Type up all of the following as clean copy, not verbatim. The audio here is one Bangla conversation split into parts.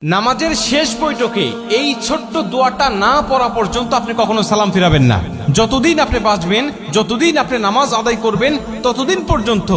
নামাজের শেষ বৈঠকে এই ছোট্ট দোয়াটা না পড়া পর্যন্ত আপনি কখনো সালাম ফিরাবেন না। যতদিন আপনি বাঁচবেন, যতদিন আপনি নামাজ আদায় করবেন, ততদিন পর্যন্ত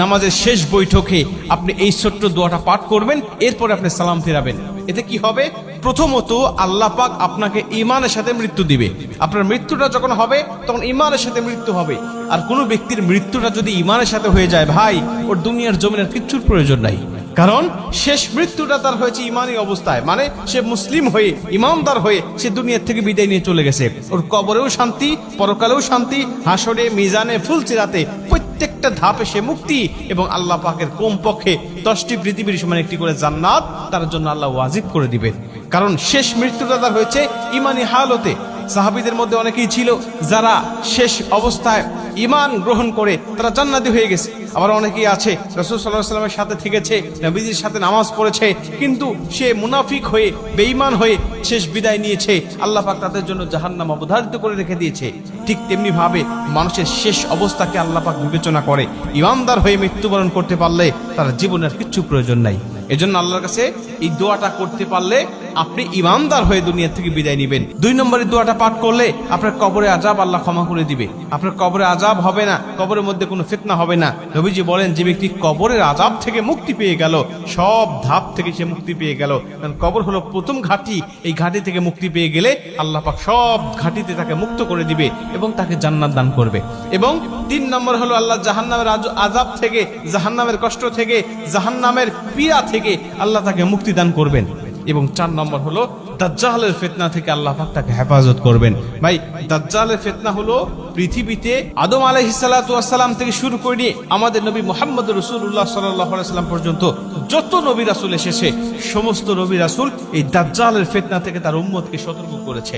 নামাজের শেষ বৈঠকে আপনি এই ছোট্ট দোয়াটা পাঠ করবেন, এরপরে আপনি সালাম ফিরাবেন। এতে কি হবে? প্রথমত আল্লাহ পাক আপনাকে ঈমানের সাথে মৃত্যু দিবে। আপনার মৃত্যুটা যখন হবে তখন ঈমানের সাথে মৃত্যু হবে। আর কোনো ব্যক্তির মৃত্যুটা যদি ঈমানের সাথে হয়ে যায়, ভাই, ওর দুনিয়ার জমিনের কিচ্ছুর প্রয়োজন নাই। কারণ শেষ মৃত্যুটা তার হয়েছে ইমানি অবস্থায়, মানে সে মুসলিম হয়ে, ইমানদার হয়ে সে দুনিয়ার থেকে বিদায় নিয়ে চলে গেছে। ওর কবরেও শান্তি, পরকালেও শান্তি, হাসরে, মিজানে, ফুলসিরাতে প্রত্যেকটা ধাপে সে মুক্তি, এবং আল্লাহ পাকের কমপক্ষে 10টি পৃথিবীর সমান একটি করে জান্নাত তার জন্য আল্লাহ ওয়াজিব করে দিবেন। কারণ শেষ মৃত্যুটা তার হয়েছে ইমানি হালতে। সাহাবীদের মধ্যে অনেকেই ছিল যারা শেষ অবস্থায় ঈমান গ্রহণ করে তারা জান্নাতি হয়ে গেছে। আবার অনেকেই আছে রাসূল সাল্লাল্লাহু আলাইহি ওয়াসাল্লামের সাথে থেকেছে, নবীজির সাথে নামাজ পড়েছে, কিন্তু সে মুনাফিক হয়ে, বেঈমান হয়ে শেষ বিদায় নিয়েছে। আল্লাহ পাক তাদের জন্য জাহান্নাম অবধারিত করে রেখে দিয়েছে। ঠিক তেমনি ভাবে মানুষের শেষ অবস্থাকে আল্লাহ পাক বিবেচনা করে। ঈমানদার হয়ে মৃত্যুবরণ করতে পারলে তার জীবনের কিচ্ছু প্রয়োজন নাই। এজন্য আল্লাহর কাছে এই দোয়াটা করতে পারলে আপনি ঈমানদার হয়ে দুনিয়া থেকে বিদায় নেবেন। 2 নম্বরের দোয়াটা পাঠ করলে আপনার কবরে আযাব আল্লাহ ক্ষমা করে দিবে। আপনার কবরে আযাব হবে না, কবরের মধ্যে কোনো ফিতনা হবে না। নবীজি বলেন, যে ব্যক্তি কবরের আযাব থেকে মুক্তি পেয়ে গেল, সব ধাপ থেকে সে মুক্তি পেয়ে গেল। কারণ কবর হলো প্রথম ঘাঁটি। এই ঘাঁটি থেকে মুক্তি পেয়ে গেলে আল্লাহ পাক সব ঘাঁটিতে তাকে মুক্ত করে দিবে এবং তাকে জান্নাত দান করবে। এবং 3 নম্বর হলো আল্লাহ জাহান্নামের আযাব থেকে, জাহান্নামের কষ্ট থেকে, জাহান্নামের পীড়া থেকে আল্লাহ তাকে মুক্তি দান করবেন। এবং 4 নম্বর হলো দাজ্জালের ফিতনা থেকে আল্লাহ পাক তাকে হেফাজত করবেন। ভাই, দাজ্জালের ফিতনা হলো পৃথিবীতে আদম আলাইহিস সালাতু ওয়াস সালাম থেকে শুরু করে নিয়ে আমাদের নবী মুহাম্মদ রাসূলুল্লাহ সাল্লাল্লাহু আলাইহি ওয়াসাল্লাম পর্যন্ত যত নবী রাসূল এসেছে, সমস্ত নবী রাসূল এই দাজ্জালের ফিতনা থেকে তার উম্মতকে সতর্ক করেছে।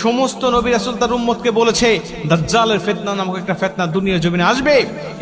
সমস্ত নবী রাসূল তার উম্মতকে বলেছে, দাজ্জালের ফিতনা নামক একটা ফিতনা দুনিয়ার জমিনে আসবে।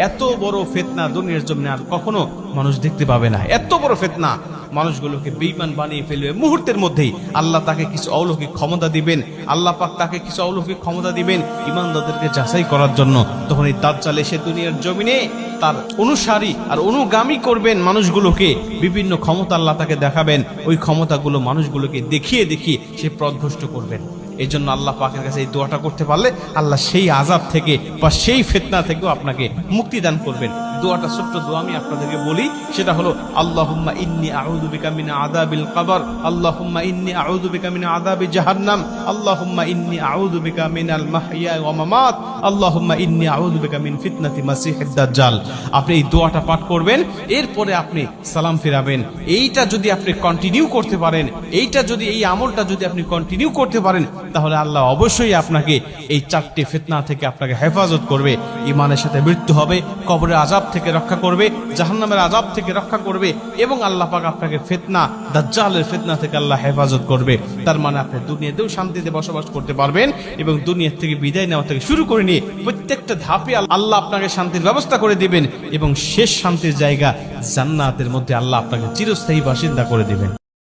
এত বড় ফিতনা দুনিয়ার জমিনে আর কখনো মানুষ দেখতে পাবে না। এত বড় ফিতনা মানুষগুলোকে বেঈমান বানিয়ে ফেলবে মুহূর্তের মধ্যেই। আল্লাহ তাকে কিছু অলৌকিক ক্ষমতা দিবেন, আল্লাহ পাক তাকে কিছু অলৌকিক ক্ষমতা দিবেন ঈমানদারদেরকে যাচাই করার জন্য। তখন এই দাজ্জাল এসে দুনিয়ার জমিনে তার অনুসারী আর অনুগামী করবেন মানুষগুলোকে। বিভিন্ন ক্ষমতা আল্লাহ তাকে দেখাবেন, ওই ক্ষমতাগুলো মানুষগুলোকে দেখিয়ে দেখিয়ে সে পথভ্রষ্ট করবেন। এই জন্য আল্লাহ পাকের কাছে এই দোয়াটা করতে পারলে আল্লাহ সেই আযাব থেকে বা সেই ফিতনা থেকেও আপনাকে মুক্তি দান করবেন। দোয়াটা ছোট্ট দোয়া আমি আপনাদেরকে বলি, সেটা হলো আল্লাহুম্মা ইন্নী আউযু বিকা মিন আযাবিল কবর, আল্লাহুম্মা ইন্নী আউযু বিকা মিন আযাবি জাহান্নাম, আল্লাহুম্মা ইন্নী আউযু বিকা মিনাল মাহইয়া ওয়া মামাত, আল্লাহুম্মা ইন্নী আউযু বিকা মিন ফিতনাতি মাসিহিদ দাজ্জাল। আপনি এই দোয়াটা পাঠ করবেন, এরপরে আপনি সালাম ফিরাবেন। এইটা যদি আপনি কন্টিনিউ করতে পারেন, এই আমলটা যদি আপনি কন্টিনিউ করতে পারেন, তাহলে আল্লাহ অবশ্যই আপনাকে এই 4টি ফিতনা থেকে আপনাকে হেফাজত করবে। ঈমানের সাথে মৃত্যু হবে, কবরের আযাব থেকে রক্ষা করবে, জাহান্নামের আযাব থেকে রক্ষা করবে, এবং আল্লাহ পাক আপনাকে ফিতনা, দাজ্জালের ফিতনা থেকে আল্লাহ হেফাজত করবে। তার মানে আপনি দুনিয়াতেও শান্তিতে বসবাস করতে পারবেন, এবং দুনিয়া থেকে বিদায় নেওয়া থেকে শুরু করে নিয়ে প্রত্যেকটা ধাপে আল্লাহ আপনাকে শান্তির ব্যবস্থা করে দিবেন, এবং শেষ শান্তির জায়গা জান্নাতের মধ্যে আল্লাহ আপনাকে চিরস্থায়ী বাসিন্দা করে দিবেন।